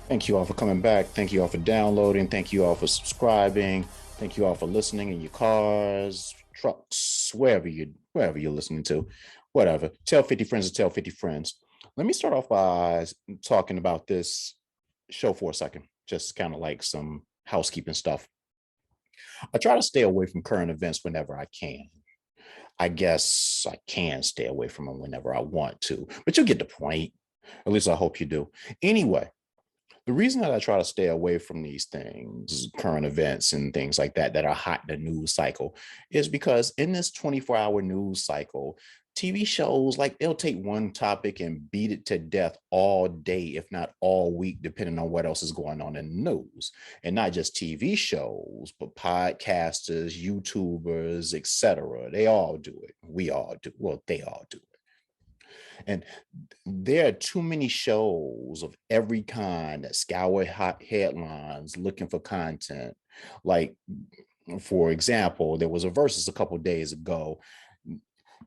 Thank you all for coming back. Thank you all for downloading. Thank you all for subscribing. Thank you all for listening in your cars, trucks, wherever you're listening to. Whatever. Tell 50 friends to tell 50 friends. Let me start off by talking about this show for a second. Just kind of like some housekeeping stuff. I try to stay away from current events whenever I can. I guess I can stay away from them whenever I want to, but you get the point. At least I hope you do. Anyway, the reason that I try to stay away from these things, current events and things like that, that are hot in the news cycle, is because in this 24-hour news cycle, TV shows, like, they'll take one topic and beat it to death all day, if not all week, depending on what else is going on in the news. And not just TV shows, but podcasters, YouTubers, etc. They all do it. We all do. Well, they all do. And there are too many shows of every kind that scour hot headlines looking for content. Like, for example, there was a versus a couple days ago,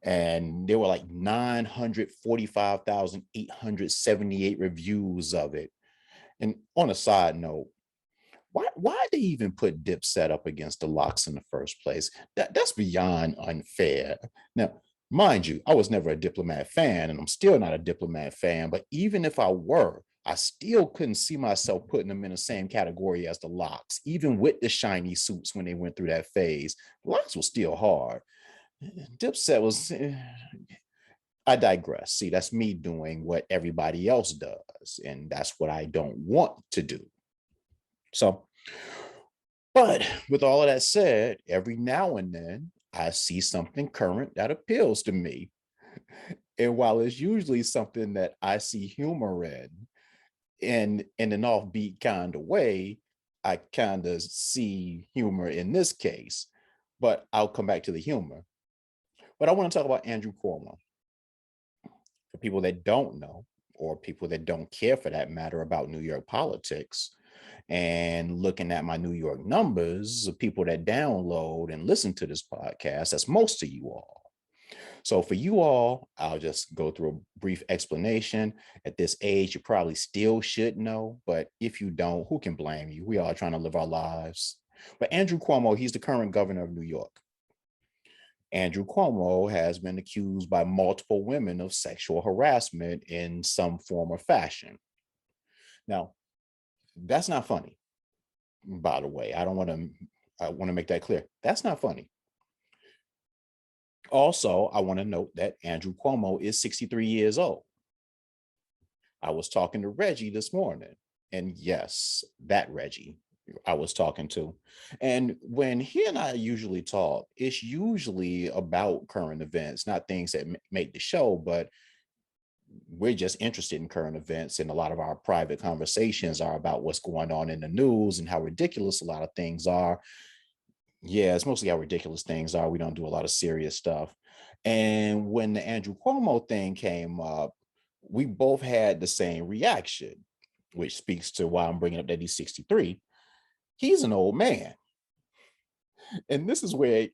and there were like 945,878 reviews of it. And on a side note, why they even put Dipset up against the Locks in the first place? That's beyond unfair. Now, mind you, I was never a Diplomat fan, and I'm still not a Diplomat fan. But even if I were, I still couldn't see myself putting them in the same category as the Locks, even with the shiny suits when they went through that phase. The Locks was still hard. Dipset was. I digress. See, that's me doing what everybody else does, and that's what I don't want to do. So, but with all of that said, every now and then I see something current that appeals to me. And while it's usually something that I see humor in an offbeat kind of way, I kind of see humor in this case. But I'll come back to the humor. But I want to talk about Andrew Cuomo. For people that don't know, or people that don't care for that matter about New York politics, and looking at my New York numbers of people that download and listen to this podcast, that's most of you all. So for you all, I'll just go through a brief explanation. At this age, you probably still should know, but if you don't, who can blame you? We all trying to live our lives. But Andrew Cuomo, he's the current governor of New York. Andrew Cuomo has been accused by multiple women of sexual harassment in some form or fashion. Now, that's not funny, by the way. I want to make that clear. That's not funny. Also, I want to note that Andrew Cuomo is 63 years old. I was talking to Reggie this morning, and yes, that Reggie I was talking to. And when he and I usually talk, it's usually about current events, not things that make the show, but we're just interested in current events. And a lot of our private conversations are about what's going on in the news and how ridiculous a lot of things are. Yeah, it's mostly how ridiculous things are. We don't do a lot of serious stuff. And when the Andrew Cuomo thing came up, we both had the same reaction, which speaks to why I'm bringing up that he's 63. He's an old man. And this is where it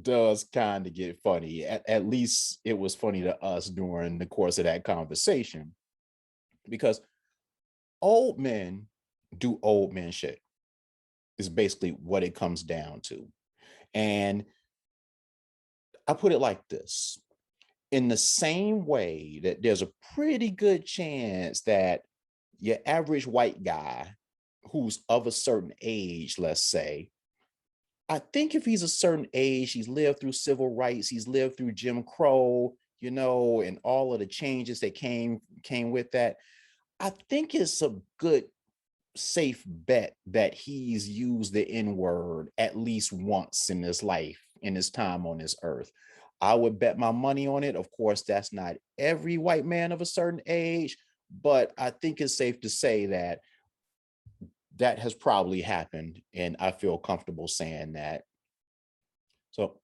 does kind of get funny. At least it was funny to us during the course of that conversation, because old men do old men shit, is basically what it comes down to. And I put it like this: in the same way that there's a pretty good chance that your average white guy who's of a certain age, let's say, I think if he's a certain age, he's lived through civil rights, he's lived through Jim Crow, and all of the changes that came with that. I think it's a good safe bet that he's used the N word at least once in his life, in his time on this earth. I would bet my money on it. Of course, that's not every white man of a certain age, but I think it's safe to say that that has probably happened. And I feel comfortable saying that. So,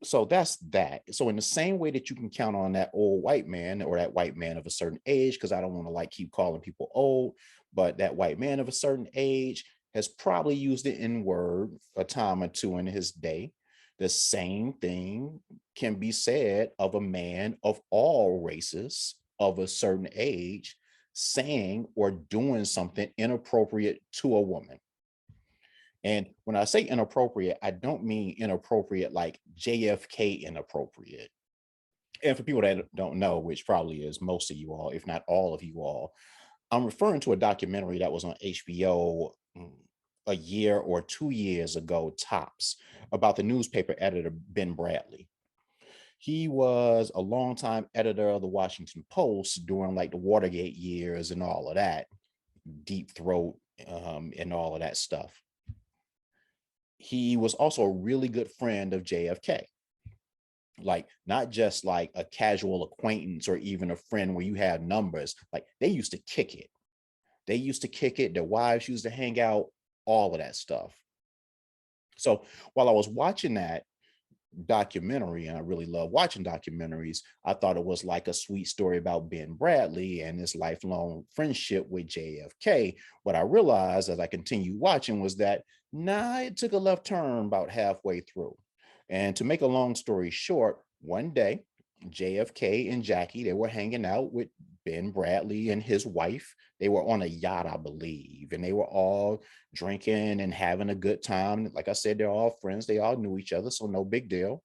so that's that. So in the same way that you can count on that old white man or that white man of a certain age, because I don't want to like keep calling people old, but that white man of a certain age has probably used the N word a time or two in his day. The same thing can be said of a man of all races of a certain age saying or doing something inappropriate to a woman. And when I say inappropriate, I don't mean inappropriate like JFK inappropriate. And for people that don't know, which probably is most of you all, if not all of you all, I'm referring to a documentary that was on HBO a year or 2 years ago, tops, about the newspaper editor, Ben Bradley. He was a longtime editor of the Washington Post during like the Watergate years and all of that, Deep Throat, and all of that stuff. He was also a really good friend of JFK, like not just like a casual acquaintance or even a friend where you have numbers. Like they used to kick it. They used to kick it. Their wives used to hang out, all of that stuff. So while I was watching that documentary, and I really love watching documentaries, I thought it was like a sweet story about Ben Bradley and his lifelong friendship with JFK. What I realized as I continued watching was that, nah, it took a left turn about halfway through. And to make a long story short, one day, JFK and Jackie, they were hanging out with Ben Bradley and his wife. They were on a yacht, I believe, and they were all drinking and having a good time. Like I said, they're all friends. They all knew each other, so no big deal.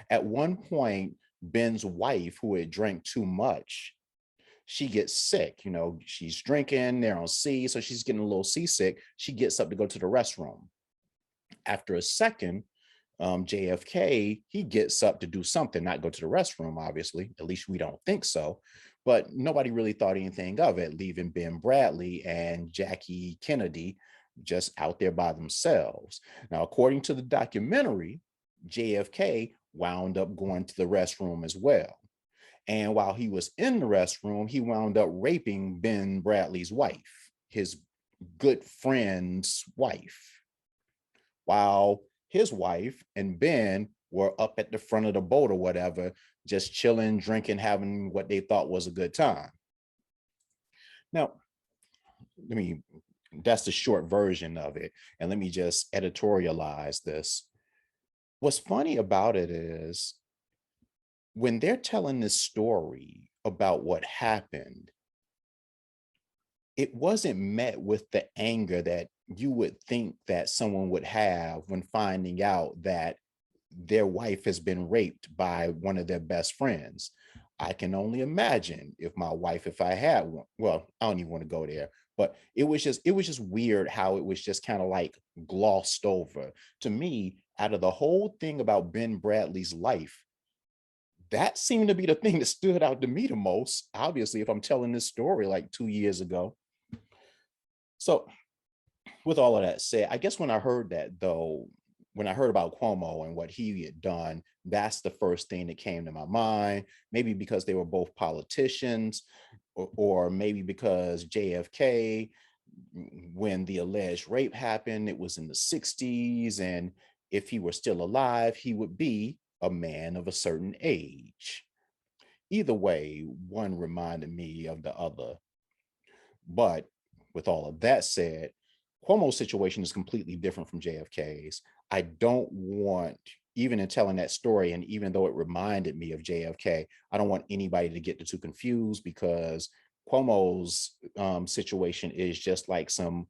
At one point, Ben's wife, who had drank too much, she gets sick. You know, she's drinking, they're on sea, so she's getting a little seasick. She gets up to go to the restroom. After a second, JFK, he gets up to do something, not go to the restroom, obviously. At least we don't think so. But nobody really thought anything of it, leaving Ben Bradley and Jackie Kennedy just out there by themselves. Now, according to the documentary, JFK wound up going to the restroom as well. And while he was in the restroom, he wound up raping Ben Bradley's wife, his good friend's wife, while his wife and Ben were up at the front of the boat or whatever, just chilling, drinking, having what they thought was a good time. Now, let me, that's the short version of it. And let me just editorialize this. What's funny about it is when they're telling this story about what happened, it wasn't met with the anger that you would think that someone would have when finding out that their wife has been raped by one of their best friends. I can only imagine if my wife, if I had one, well, I don't even want to go there, but it was just weird how it was just kind of like glossed over. To me, out of the whole thing about Ben Bradley's life, that seemed to be the thing that stood out to me the most, obviously, if I'm telling this story like 2 years ago. So with all of that said, I guess when I heard that though, when I heard about Cuomo and what he had done, that's the first thing that came to my mind. Maybe because they were both politicians, or maybe because JFK, when the alleged rape happened, it was in the 60s. And if he were still alive, he would be a man of a certain age. Either way, one reminded me of the other. But with all of that said, Cuomo's situation is completely different from JFK's. I don't want, even in telling that story, and even though it reminded me of JFK, I don't want anybody to get the two confused, because Cuomo's situation is just like some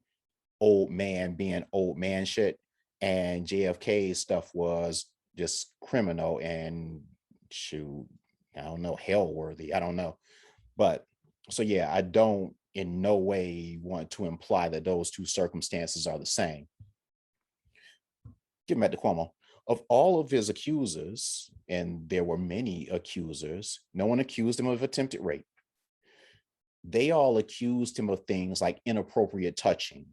old man being old man shit, and JFK's stuff was just criminal and shoot, I don't know, hell worthy. I don't know. But so yeah, I don't in no way want to imply that those two circumstances are the same. Getting back to Cuomo, of all of his accusers, and there were many accusers, no one accused him of attempted rape. They all accused him of things like inappropriate touching.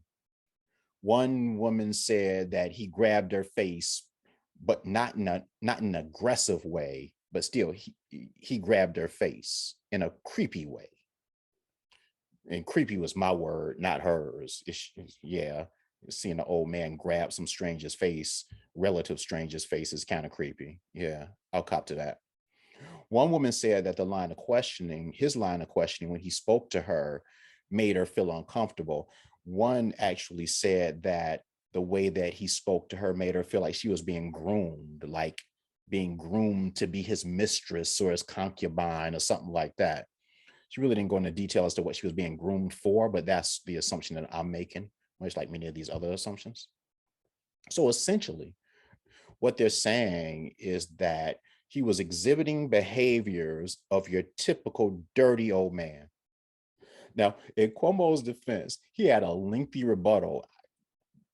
One woman said that he grabbed her face, but not in an aggressive way, but still he grabbed her face in a creepy way. And creepy was my word, not hers. Yeah, seeing an old man grab some stranger's face, relative stranger's face, is kind of creepy. Yeah, I'll cop to that. One woman said that his line of questioning when he spoke to her, made her feel uncomfortable. One actually said that the way that he spoke to her made her feel like she was being groomed, like being groomed to be his mistress or his concubine or something like that. She really didn't go into detail as to what she was being groomed for, but that's the assumption that I'm making, much like many of these other assumptions. So essentially, what they're saying is that he was exhibiting behaviors of your typical dirty old man. Now, in Cuomo's defense, he had a lengthy rebuttal,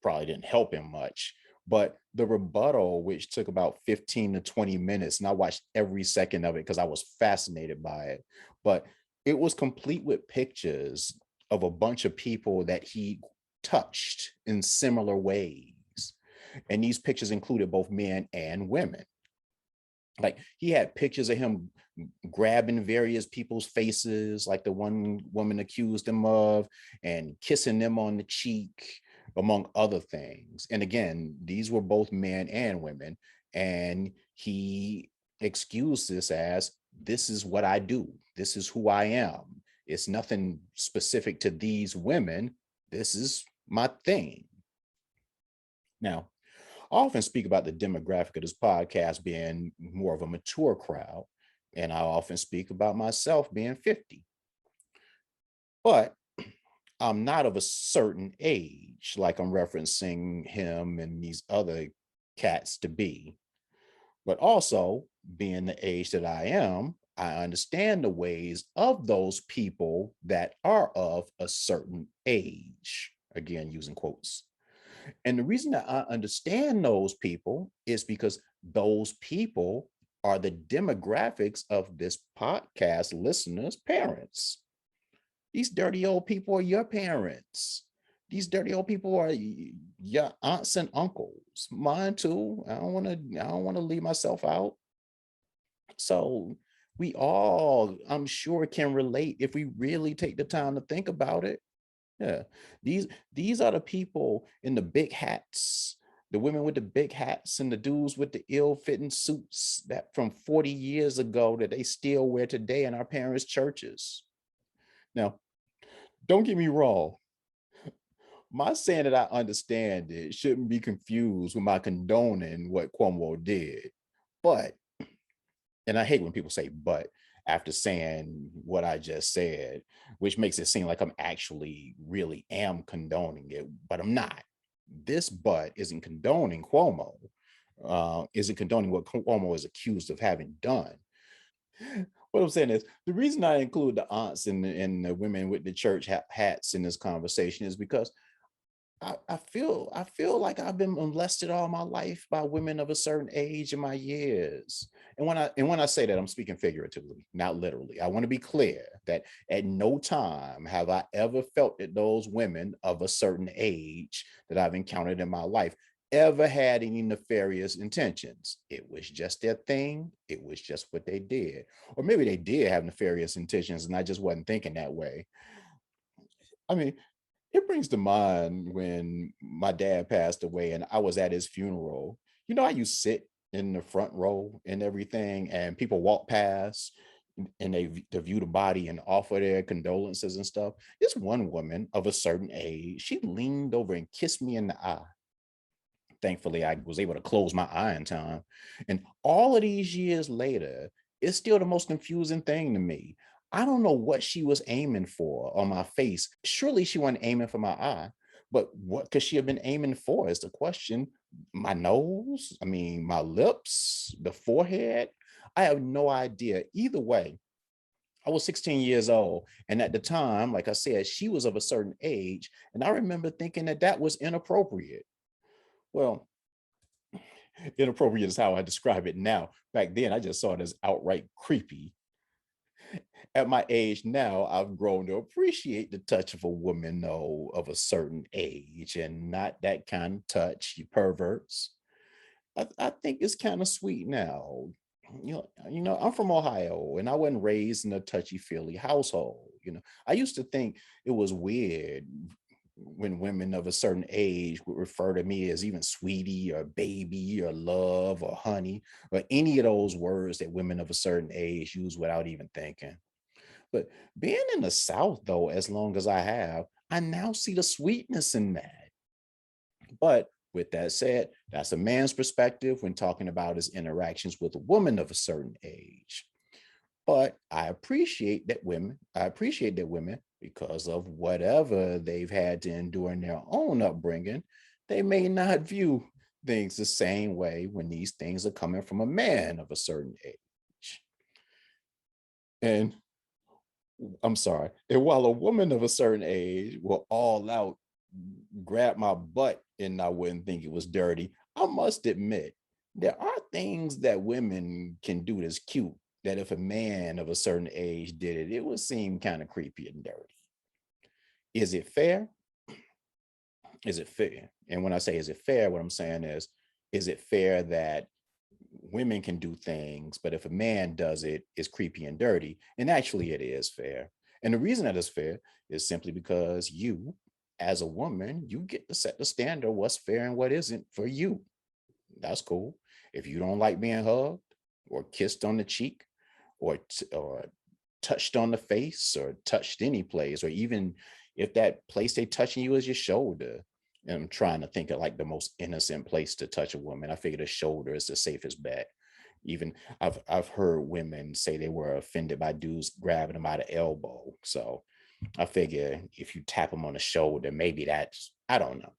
probably didn't help him much. But the rebuttal, which took about 15 to 20 minutes, and I watched every second of it because I was fascinated by it. But it was complete with pictures of a bunch of people that he touched in similar ways. And these pictures included both men and women. Like he had pictures of him grabbing various people's faces, like the one woman accused him of, and kissing them on the cheek, among other things. And again, these were both men and women. And he excused this as, this is what I do. This is who I am. It's nothing specific to these women. This is my thing. Now, I often speak about the demographic of this podcast being more of a mature crowd, and I often speak about myself being 50. But I'm not of a certain age, like I'm referencing him and these other cats to be. But also, being the age that I am, I understand the ways of those people that are of a certain age. Again, using quotes. And the reason that I understand those people is because those people are the demographics of this podcast listeners' parents. These dirty old people are your parents. These dirty old people are your aunts and uncles. Mine too. I don't want to leave myself out. So we all, I'm sure, can relate if we really take the time to think about it. Yeah, these are the people in the big hats, the women with the big hats and the dudes with the ill-fitting suits that from 40 years ago that they still wear today in our parents' churches. Now, don't get me wrong. My saying that I understand it shouldn't be confused with my condoning what Cuomo did. But, and I hate when people say but after saying what I just said, which makes it seem like I'm actually really am condoning it, but I'm not. This but isn't condoning Cuomo, isn't condoning what Cuomo is accused of having done. What I'm saying is the reason I include the aunts and the women with the church hats in this conversation is because I feel like I've been molested all my life by women of a certain age in my years. And when I say that, I'm speaking figuratively, not literally. I want to be clear that at no time have I ever felt that those women of a certain age that I've encountered in my life ever had any nefarious intentions. It was just their thing. It was just what they did. Or maybe they did have nefarious intentions and I just wasn't thinking that way. I mean, it brings to mind when my dad passed away and I was at his funeral. You know how you sit in the front row and everything, and people walk past and they view the body and offer their condolences and stuff. This one woman of a certain age, she leaned over and kissed me in the eye. Thankfully, I was able to close my eye in time. And all of these years later, it's still the most confusing thing to me. I don't know what she was aiming for on my face. Surely she wasn't aiming for my eye, but what could she have been aiming for is the question. My nose, I mean, my lips, the forehead. I have no idea. Either way, I was 16 years old. And at the time, like I said, she was of a certain age. And I remember thinking that that was inappropriate. Well, inappropriate is how I describe it now. Back then, I just saw it as outright creepy. At my age now, I've grown to appreciate the touch of a woman, though, of a certain age, and not that kind of touch, you perverts. I think it's kind of sweet now. I'm from Ohio, and I wasn't raised in a touchy-feely household. I used to think it was weird when women of a certain age would refer to me as even sweetie or baby or love or honey or any of those words that women of a certain age use without even thinking. But being in the South, though, as long as I have, I now see the sweetness in that. But with that said, that's a man's perspective when talking about his interactions with a woman of a certain age. But I appreciate that women, because of whatever they've had to endure in their own upbringing, they may not view things the same way when these things are coming from a man of a certain age. And I'm sorry. And while a woman of a certain age will all out grab my butt and I wouldn't think it was dirty, I must admit there are things that women can do that's cute that if a man of a certain age did it, it would seem kind of creepy and dirty. Is it fair? Is it fair? And when I say is it fair, what I'm saying is it fair that women can do things, but if a man does it, it's creepy and dirty? And actually, it is fair. And the reason that is fair is simply because you, as a woman, you get to set the standard of what's fair and what isn't for you. That's cool. If you don't like being hugged or kissed on the cheek or touched on the face or touched any place, or even if that place they touching you is your shoulder. And I'm trying to think of like the most innocent place to touch a woman. I figure the shoulder is the safest bet. Even I've heard women say they were offended by dudes grabbing them by the elbow. So I figure if you tap them on the shoulder, maybe that's, I don't know.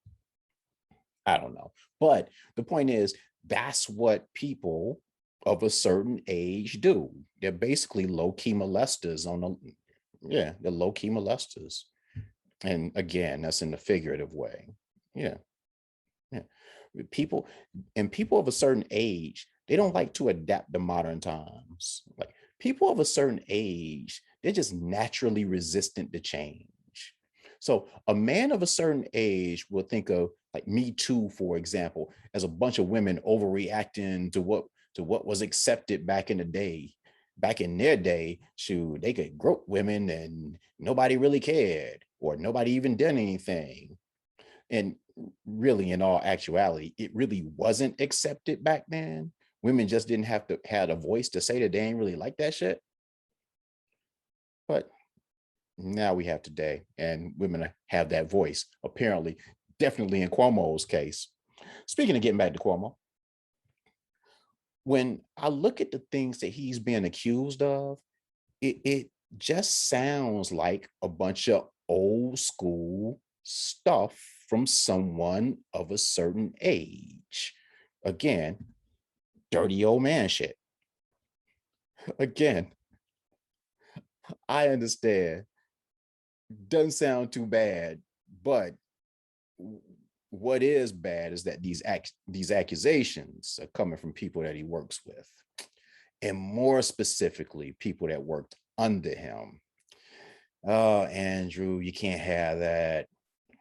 I don't know. But the point is, that's what people of a certain age do. They're basically low-key molesters on the, yeah, they're low-key molesters. And again, that's in the figurative way. Yeah. Yeah. People and people of a certain age, they don't like to adapt to modern times. Like people of a certain age, they're just naturally resistant to change. So a man of a certain age will think of like Me Too, for example, as a bunch of women overreacting to what was accepted back in the day. Back in their day, shoot, they could grope women and nobody really cared, or nobody even did anything. And really, in all actuality, it really wasn't accepted back then. Women just didn't have to had a voice to say that they ain't really like that shit. But now we have today, and women have that voice, apparently, definitely in Cuomo's case. Speaking of getting back to Cuomo, when I look at the things that he's being accused of, it just sounds like a bunch of old school stuff from someone of a certain age. Again, dirty old man shit. Again, I understand. Doesn't sound too bad, but what is bad is that these accusations are coming from people that he works with, and more specifically, people that worked under him. Oh, Andrew, you can't have that.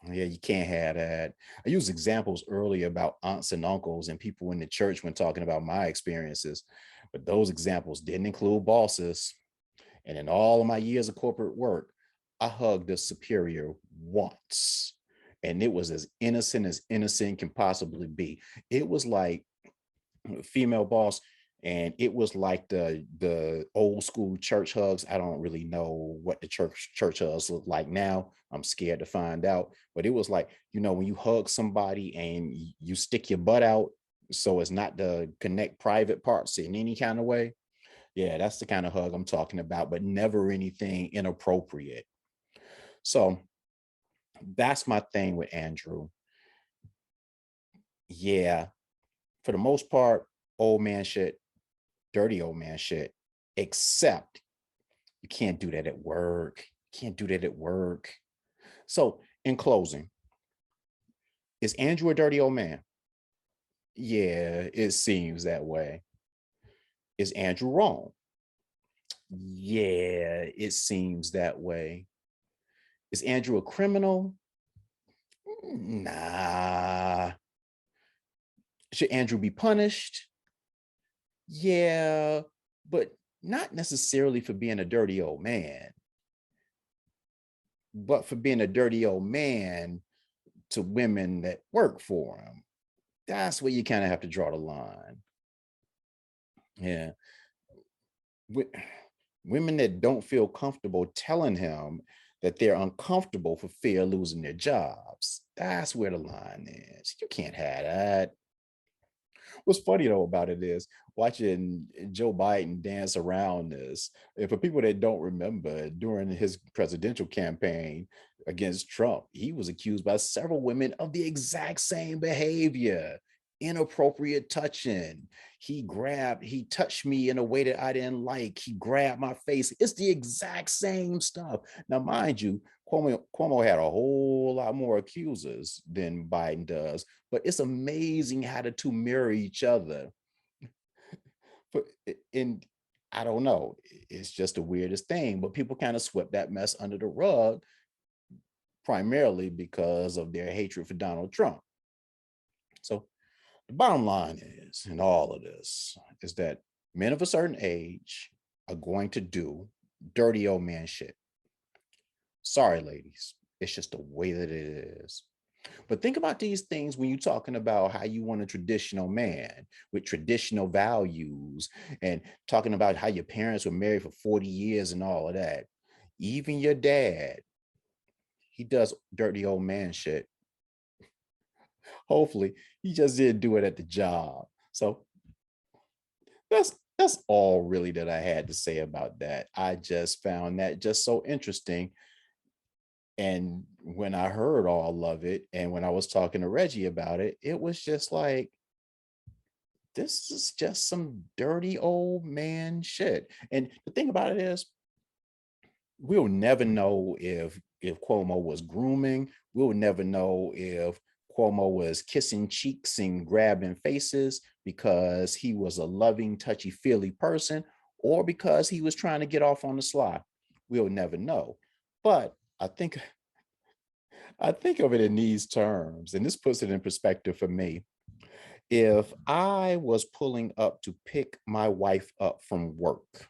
Yeah, you can't have that. I used examples earlier about aunts and uncles and people in the church when talking about my experiences, but those examples didn't include bosses. And in all of my years of corporate work, I hugged a superior once, and it was as innocent can possibly be. It was like a female boss, and it was like the old school church hugs. I don't really know what the church hugs look like now. I'm scared to find out, but it was like, when you hug somebody and you stick your butt out so as not to connect private parts in any kind of way. Yeah, that's the kind of hug I'm talking about, but never anything inappropriate. So that's my thing with Andrew. Yeah, for the most part, old man shit, dirty old man shit, except you can't do that at work. Can't do that at work. So, in closing, is Andrew a dirty old man? Yeah, it seems that way. Is Andrew wrong? Yeah, it seems that way. Is Andrew a criminal? Nah. Should Andrew be punished? Yeah, but not necessarily for being a dirty old man, but for being a dirty old man to women that work for him. That's where you kind of have to draw the line. Yeah. Women that don't feel comfortable telling him that they're uncomfortable for fear of losing their jobs. That's where the line is. You can't have that. What's funny though about it is watching Joe Biden dance around this. And for people that don't remember, during his presidential campaign against Trump, he was accused by several women of the exact same behavior, inappropriate touching. He touched me in a way that I didn't like. He grabbed my face. It's the exact same stuff. Now, mind you, Cuomo had a whole lot more accusers than Biden does, but it's amazing how the two mirror each other. But and I don't know, it's just the weirdest thing. But people kind of swept that mess under the rug, primarily because of their hatred for Donald Trump. So the bottom line is, in all of this, is that men of a certain age are going to do dirty old man shit. Sorry, ladies. It's just the way that it is. But think about these things when you're talking about how you want a traditional man with traditional values and talking about how your parents were married for 40 years and all of that. Even your dad, he does dirty old man shit. Hopefully, he just didn't do it at the job. So that's all really that I had to say about that. I just found that just so interesting. And when I heard all of it, and when I was talking to Reggie about it, it was just like, this is just some dirty old man shit. And the thing about it is, we'll never know if Cuomo was grooming. We'll never know if Cuomo was kissing cheeks and grabbing faces because he was a loving, touchy-feely person, or because he was trying to get off on the sly. We'll never know. But I think of it in these terms, and this puts it in perspective for me. If I was pulling up to pick my wife up from work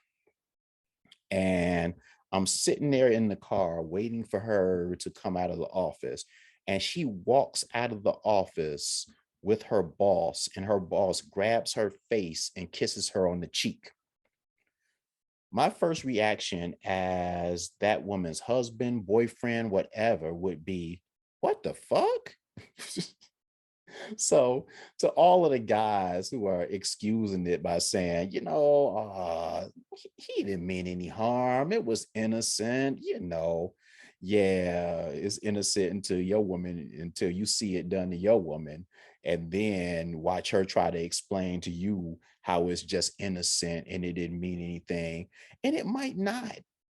and I'm sitting there in the car waiting for her to come out of the office, and she walks out of the office with her boss, and her boss grabs her face and kisses her on the cheek. My first reaction as that woman's husband, boyfriend, whatever would be, what the fuck? So, to all of the guys who are excusing it by saying, he didn't mean any harm, it was innocent, yeah, it's innocent until you see it done to your woman, and then watch her try to explain to you how it's just innocent and it didn't mean anything, and it might not.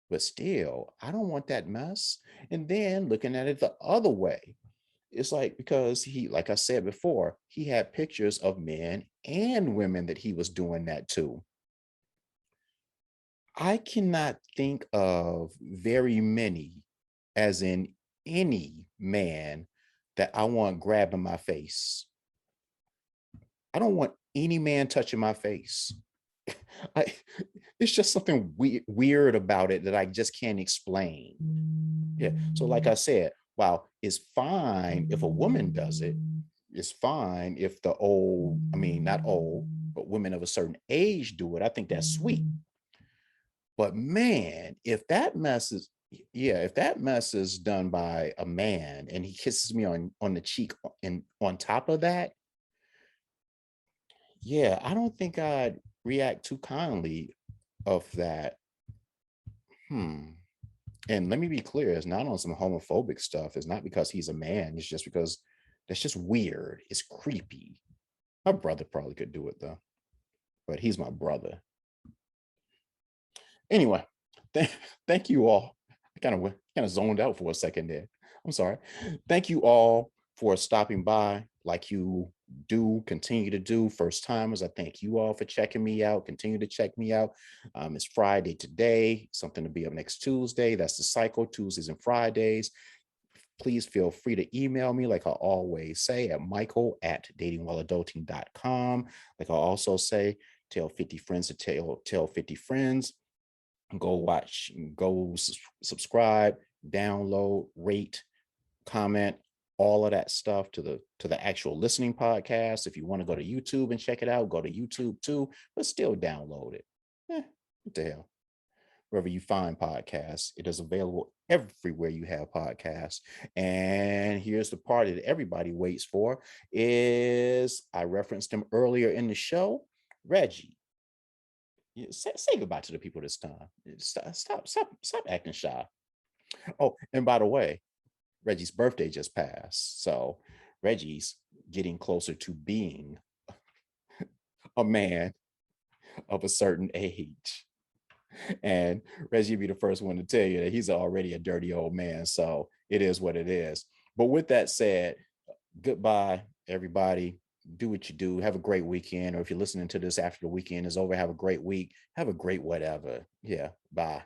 But still, I don't want that mess. And then looking at it the other way, it's like, because he, like I said before, he had pictures of men and women that he was doing that to. I cannot think of very many, as in any man, that I want grabbing my face. I don't want any man touching my face. I, it's just something weird about it that I just can't explain. Yeah. So, like I said, while it's fine if a woman does it, it's fine if not old, but women of a certain age do it. I think that's sweet. But man, if that mess is done by a man and he kisses me on the cheek and on top of that, yeah, I don't think I'd react too kindly of that. And let me be clear, it's not on some homophobic stuff. It's not because he's a man. It's just because that's just weird. It's creepy. My brother probably could do it though, but he's my brother. Anyway, thank you all. I kind of zoned out for a second there. I'm sorry. Thank you all for stopping by, like you do continue to do. First timers, I thank you all for checking me out. Continue to check me out. It's Friday today. Something to be up next Tuesday. That's the cycle, Tuesdays and Fridays. Please feel free to email me, like I always say, at michael@datingwhileadulting.com. Like I also say, tell 50 friends to tell 50 friends. Go watch, go subscribe, download, rate, comment, all of that stuff to the actual listening podcast. If you want to go to YouTube and check it out, go to YouTube too, but still download it. What the hell? Wherever you find podcasts, it is available everywhere you have podcasts. And here's the part that everybody waits for is I referenced him earlier in the show, Reggie. Say goodbye to the people this time. Stop acting shy. Oh, and by the way, Reggie's birthday just passed. So Reggie's getting closer to being a man of a certain age. And Reggie be the first one to tell you that he's already a dirty old man. So it is what it is. But with that said, goodbye, everybody. Do what you do. Have a great weekend. Or if you're listening to this after the weekend is over, have a great week. Have a great whatever. Yeah. Bye.